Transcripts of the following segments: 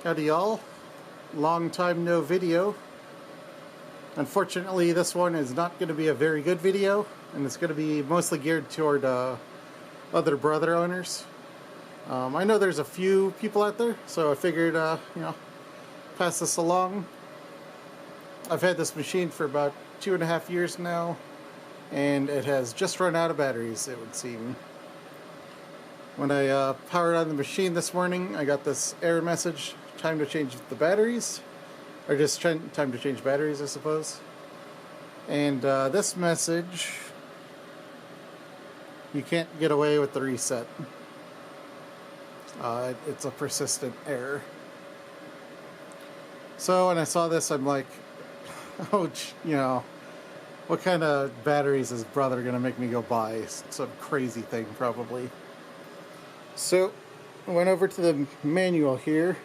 Howdy y'all, long time no video. Unfortunately this one is not going to be a very good video, and it's going to be mostly geared toward other brother owners. I know there's a few people out there, so I figured pass this along. I've had this machine for about 2.5 years now, and it has just run out of batteries, it would seem. When I powered on the machine this morning, I got this error message, time to change the batteries, or just time to change batteries, I suppose. And this message, you can't get away with the reset. It's a persistent error. So when I saw this, I'm like, oh, what kind of batteries is brother gonna make me go buy? Some crazy thing, probably. So I went over to the manual here.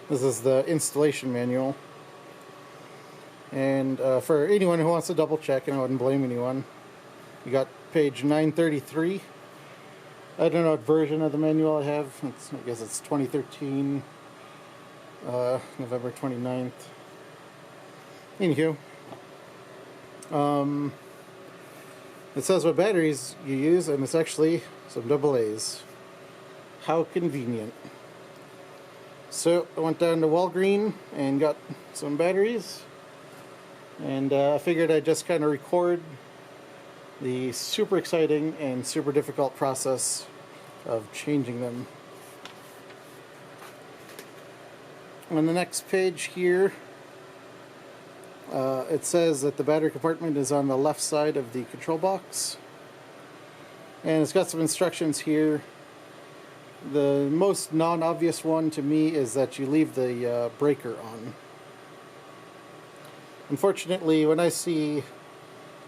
This is the installation manual. And for anyone who wants to double check, and I wouldn't blame anyone, you got page 933. I don't know what version of the manual I have. I guess it's 2013, November 29th. Anywho, it says what batteries you use, and it's actually some AA's. How convenient. So I went down to Walgreen and got some batteries, and I figured I'd just kind of record the super exciting and super difficult process of changing them. On the next page here, it says that the battery compartment is on the left side of the control box, and it's got some instructions here. The most non-obvious one to me is that you leave the breaker on. Unfortunately, when I see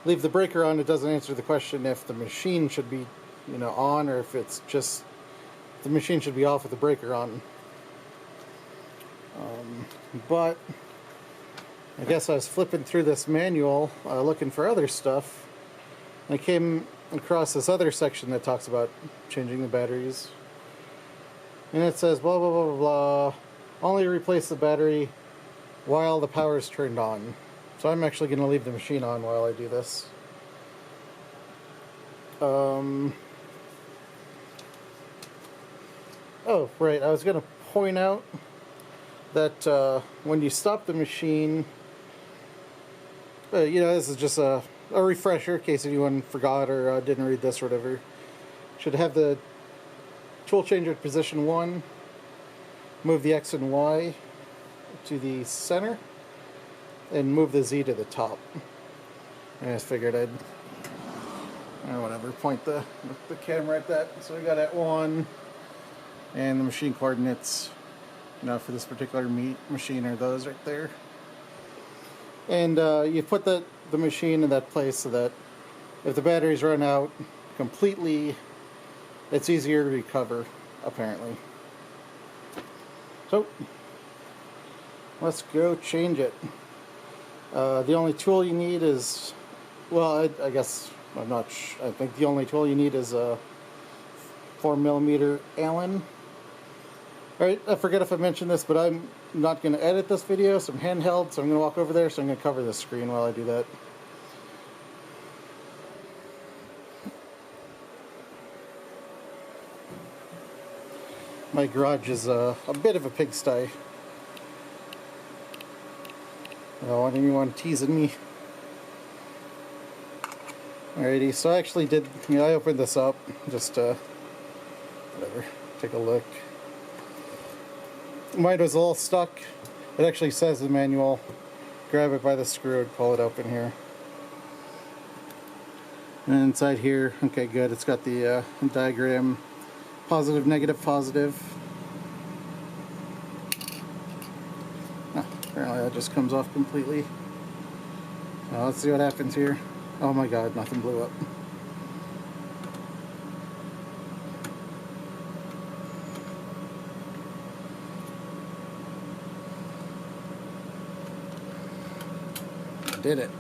leave the breaker on, it doesn't answer the question if the machine should be, on, or if it's just the machine should be off with the breaker on. But I guess I was flipping through this manual looking for other stuff, and I came across this other section that talks about changing the batteries. And it says blah blah blah blah blah, only replace the battery while the power is turned on. So I'm actually going to leave the machine on while I do this. Oh, right, I was going to point out that when you stop the machine, this is just a refresher in case anyone forgot or didn't read this or whatever. Should have the tool changer position 1, move the X and Y to the center, and move the Z to the top. I just figured I'd, point the camera at that. So we got at 1, and the machine coordinates, for this particular machine are those right there. And you put the machine in that place so that if the batteries run out completely, it's easier to recover, apparently. So, let's go change it. The only tool you need is, I think the only tool you need is a 4mm Allen. Alright, I forget if I mentioned this, but I'm not going to edit this video, so I'm handheld, so I'm going to walk over there, so I'm going to cover the screen while I do that. My garage is a bit of a pigsty. I don't want anyone teasing me. Alrighty, so I actually did, I opened this up, just take a look. Mine was a little stuck. It actually says in the manual, grab it by the screw and pull it open here. And inside here, okay, good, it's got the diagram. Positive, negative, positive. Apparently that just comes off completely. Now let's see what happens here. Oh my god, nothing blew up. Did it.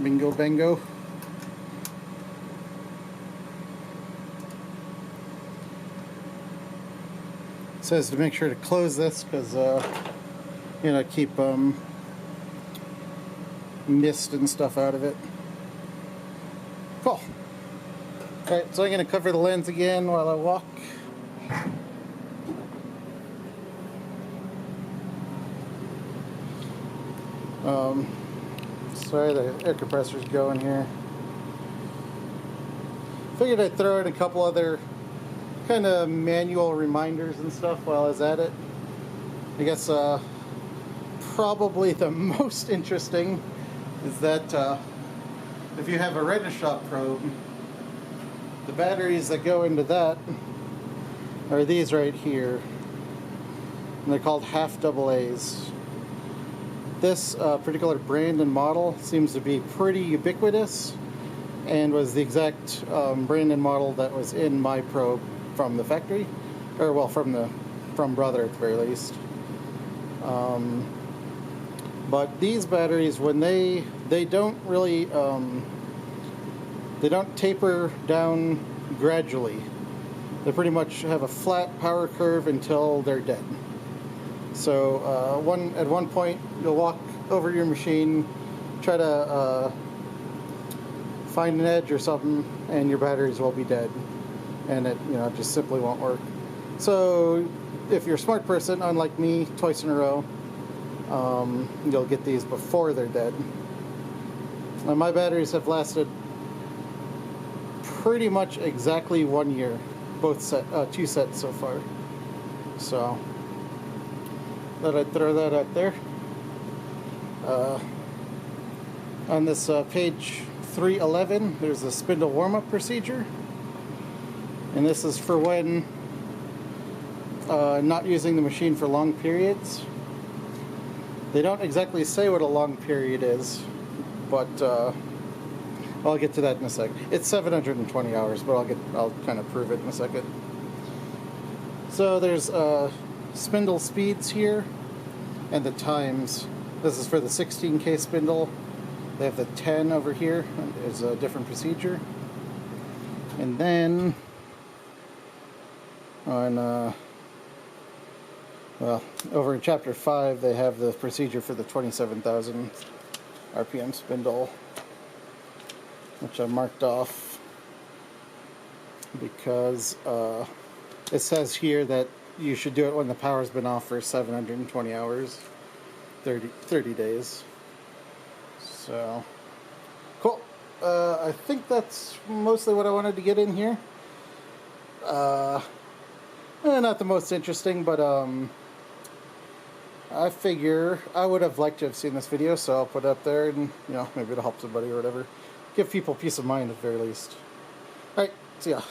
Bingo bango. It says to make sure to close this because you know, keep mist and stuff out of it. Cool. Alright, so I'm going to cover the lens again while I walk. Sorry, the air compressor's going here. Figured I'd throw in a couple other kind of manual reminders and stuff while I was at it. I guess probably the most interesting is that if you have a retina-shop probe, the batteries that go into that are these right here. And they're called half AA's. This particular brand and model seems to be pretty ubiquitous and was the exact brand and model that was in my probe from the factory, or well, from Brother at the very least. But these batteries, when they don't really they don't taper down gradually. They pretty much have a flat power curve until they're dead. So at one point you'll walk over your machine, try to find an edge or something, and your batteries will be dead, and it just simply won't work. So if you're a smart person, unlike me, twice in a row, you'll get these before they're dead. Now my batteries have lasted pretty much exactly 1 year, two sets so far. So thought I'd throw that out there. On this page 311, there's a spindle warm-up procedure, and this is for when not using the machine for long periods. They don't exactly say what a long period is, but I'll get to that in a sec. It's 720 hours, but I'll kind of prove it in a second. So there's spindle speeds here and the times. This is for the 16K spindle. They have the 10 over here. Is a different procedure. And then on well, over in chapter 5 they have the procedure for the 27,000 RPM spindle, which I marked off because it says here that you should do it when the power's been off for 720 hours, 30 days. So, cool. I think that's mostly what I wanted to get in here. Not the most interesting, but I figure I would have liked to have seen this video, so I'll put it up there, and maybe it'll help somebody or whatever. Give people peace of mind at the very least. Alright, see ya.